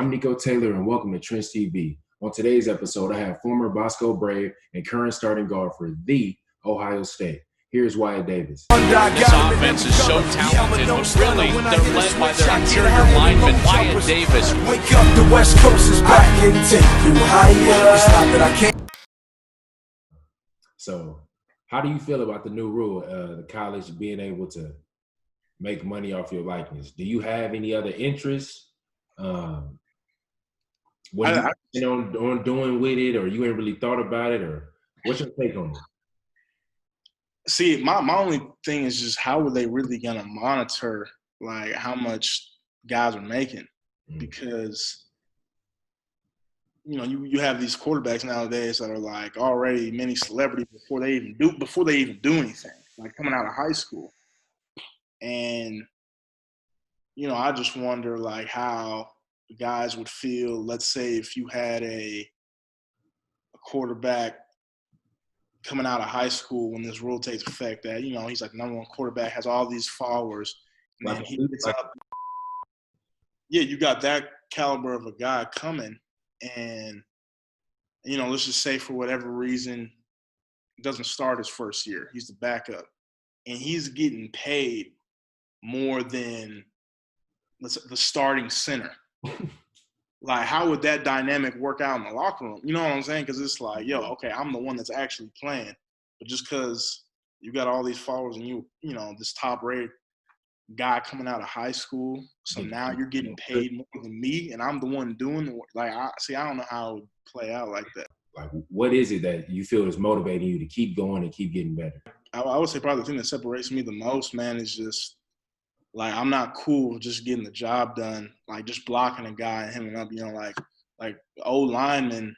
I'm Nikko Taylor, and welcome to Trench TV. On today's episode, I have former Bosco Brave and current starting guard for the Ohio State. Here's Wyatt Davis. This offense is so talented, but really, they're led by their interior lineman, Wyatt Davis. Wake up, the West Coast is back and take you higher. It's not that I can't. So, how do you feel about the new rule, the college being able to make money off your likeness? Do you have any other interests? What you on doing with it, or you ain't really thought about it, or what's your take on it? See, my only thing is just how are they really gonna monitor like how much guys are making? Because you have these quarterbacks nowadays that are like already mini celebrities before they even do anything, like coming out of high school. And I just wonder like how guys would feel, let's say if you had a quarterback coming out of high school when this rule takes effect that, he's like the number one quarterback, has all these followers, and then he gets up. Yeah, you got that caliber of a guy coming, and, let's just say for whatever reason, doesn't start his first year. He's the backup, and he's getting paid more than the starting center. Like, how would that dynamic work out in the locker room? You know what I'm saying? Because it's like, okay, I'm the one that's actually playing. But just because you got all these followers and this top-rated guy coming out of high school, so now you're getting paid more than me, and I'm the one doing the work. Like, I don't know how it would play out like that. Like, what is it that you feel is motivating you to keep going and keep getting better? I would say probably the thing that separates me the most, man, is just – like, I'm not cool with just getting the job done, like just blocking a guy and him up, like old lineman,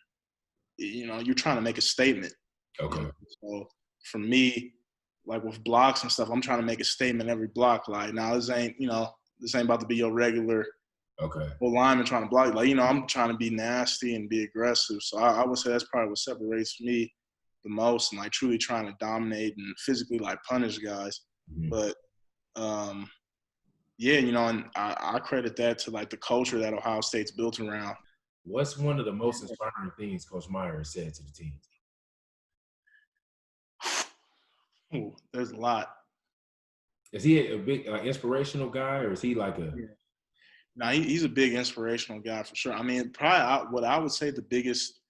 you're trying to make a statement. Okay. So for me, like with blocks and stuff, I'm trying to make a statement every block. Like, now this ain't about to be your regular old lineman trying to block. Like, I'm trying to be nasty and be aggressive. So I would say that's probably what separates me the most, and like truly trying to dominate and physically like punish guys. Mm-hmm. But yeah, and I credit that to, like, the culture that Ohio State's built around. What's one of the most inspiring things Coach Meyer has said to the team? Ooh, there's a lot. Is he a big inspirational guy, or is he like a – Yeah. No, he's a big inspirational guy for sure. I mean, probably what I would say the biggest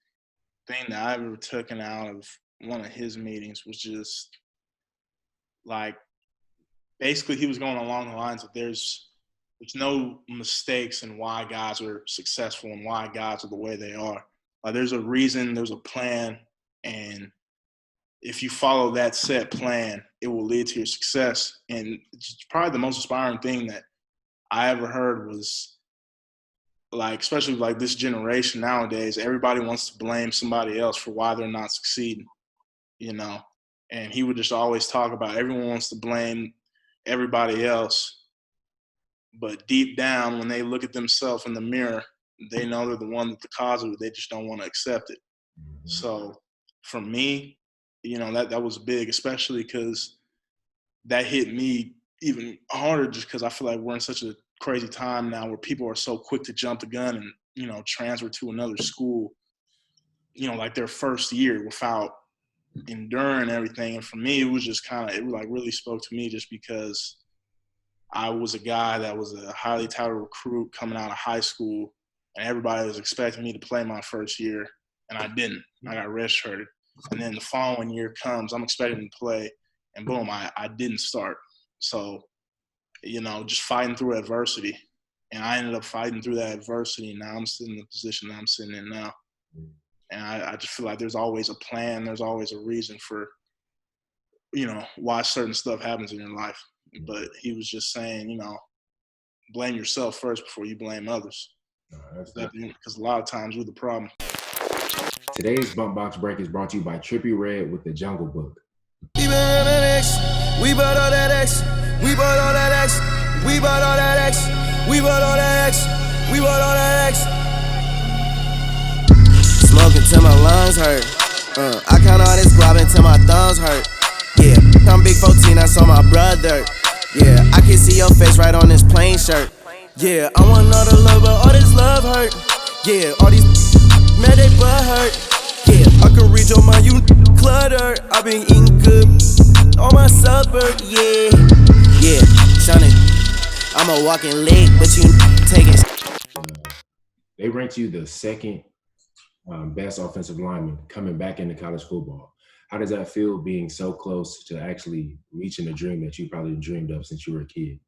thing that I've ever taken out of one of his meetings was just, like, basically, he was going along the lines of there's no mistakes in why guys are successful and why guys are the way they are. There's a reason, there's a plan, and if you follow that set plan, it will lead to your success. And it's probably the most inspiring thing that I ever heard was, like, especially like this generation nowadays, everybody wants to blame somebody else for why they're not succeeding, And he would just always talk about everyone wants to blame everybody else, but deep down when they look at themselves in the mirror, they know they're the one that's the cause of it. They just don't want to accept it. So for me, that was big, especially because that hit me even harder just because I feel like we're in such a crazy time now where people are so quick to jump the gun and transfer to another school like their first year without enduring everything. And for me, it was just it really spoke to me just because I was a guy that was a highly touted recruit coming out of high school, and everybody was expecting me to play my first year, and I didn't. I got redshirted. And then the following year comes, I'm expecting to play, and boom, I didn't start. So, just fighting through adversity. And I ended up fighting through that adversity, and now I'm sitting in the position that I'm sitting in now. And I just feel like there's always a plan. There's always a reason for, why certain stuff happens in your life. But he was just saying, blame yourself first before you blame others. Because a lot of times we're the problem. Today's Bump Box Break is brought to you by Trippy Red with the Jungle Book. We bought all that X. We bought all that X. We bought all that X. We bought all that X. We bought all that X. Smoking till my lungs hurt. I count all this guap until my thumbs hurt. Yeah, I'm big 14, I saw my brother. Yeah, I can see your face right on this plain shirt. Yeah, I want all the love, but all this love hurt. Yeah, all these man, they butt hurt. Yeah, I can read your mind, you cluttered. I been eating good on my supper, yeah. Yeah, Shawnee, I'm a walking leg, but you taking. They ranked you the second best offensive lineman coming back into college football. How does that feel being so close to actually reaching a dream that you probably dreamed of since you were a kid?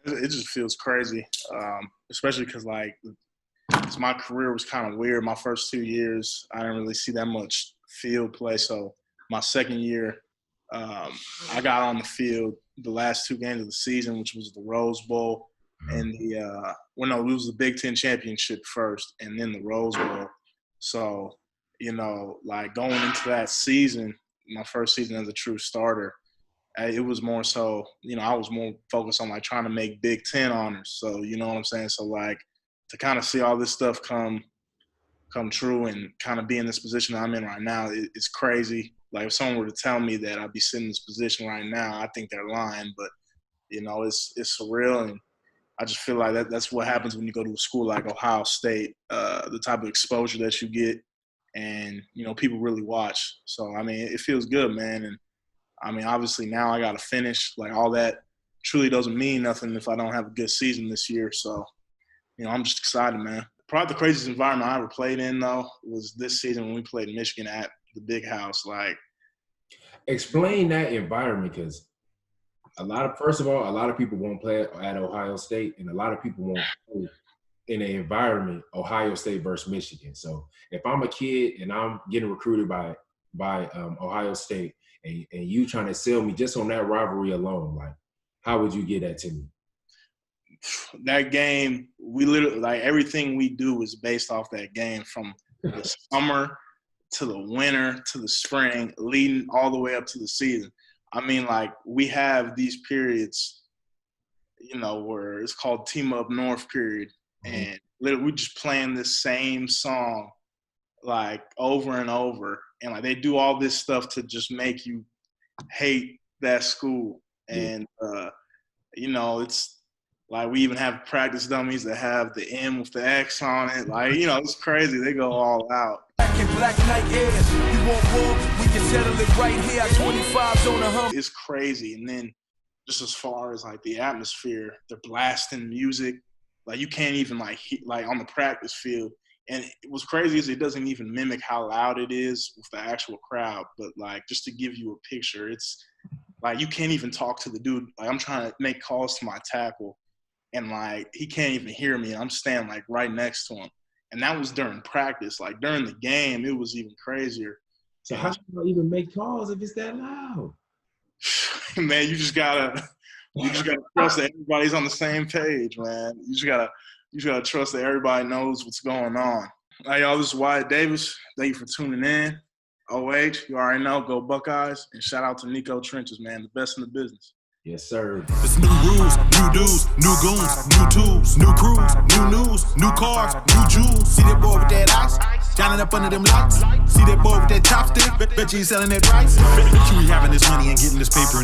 It just feels crazy, especially because, like, my career was kind of weird. My first 2 years, I didn't really see that much field play. So my second year, I got on the field the last 2 games of the season, which was the Rose Bowl and it was the Big Ten Championship first and then the Rose Bowl. So, like going into that season, my first season as a true starter, it was more so, I was more focused on like trying to make Big Ten honors. So, you know what I'm saying? So like to kind of see all this stuff come true and kind of be in this position I'm in right now, it's crazy. Like if someone were to tell me that I'd be sitting in this position right now, I think they're lying, but it's surreal. And I just feel like that's what happens when you go to a school like Ohio State, the type of exposure that you get and, people really watch. So, I mean, it feels good, man. And I mean, obviously now I got to finish. Like all that truly doesn't mean nothing if I don't have a good season this year. So, I'm just excited, man. Probably the craziest environment I ever played in, though, was this season when we played Michigan at the Big House. Like, explain that environment, because a lot of people won't play at Ohio State, and a lot of people won't play in an environment Ohio State versus Michigan. So if I'm a kid and I'm getting recruited by Ohio State, and you trying to sell me just on that rivalry alone, like how would you get that to me? That game, we literally, like, everything we do is based off that game, from the summer to the winter to the spring, leading all the way up to the season. I mean, like, we have these periods, where it's called Team Up North period, and literally we just playing this same song, like, over and over. And, like, they do all this stuff to just make you hate that school. And, it's like we even have practice dummies that have the M with the X on it. Like, it's crazy. They go all out. Black night airs. You want war? We can settle it right here. 25s on the hump. It's crazy. And then just as far as like the atmosphere, they're blasting music. Like you can't even like on the practice field. And what's crazy is it doesn't even mimic how loud it is with the actual crowd. But like just to give you a picture, it's like you can't even talk to the dude. Like I'm trying to make calls to my tackle, and like he can't even hear me. And I'm standing like right next to him. And that was during practice. Like during the game, it was even crazier. So how should I even make calls if it's that loud? Man, you just gotta trust that everybody's on the same page, man. You just gotta trust that everybody knows what's going on. Hey, y'all, this is Wyatt Davis. Thank you for tuning in. OH, you already know, go Buckeyes. And shout out to Nikko Trenches, man, the best in the business. Yes, sir. It's new rules, new dudes, new goons, new tools, new crews, new news, new cars, new jewels. See that boy with that ice, shining up under them lights. See that boy with that chopstick, bet you ain't selling that rice. Bet you ain't having this money and getting this paper.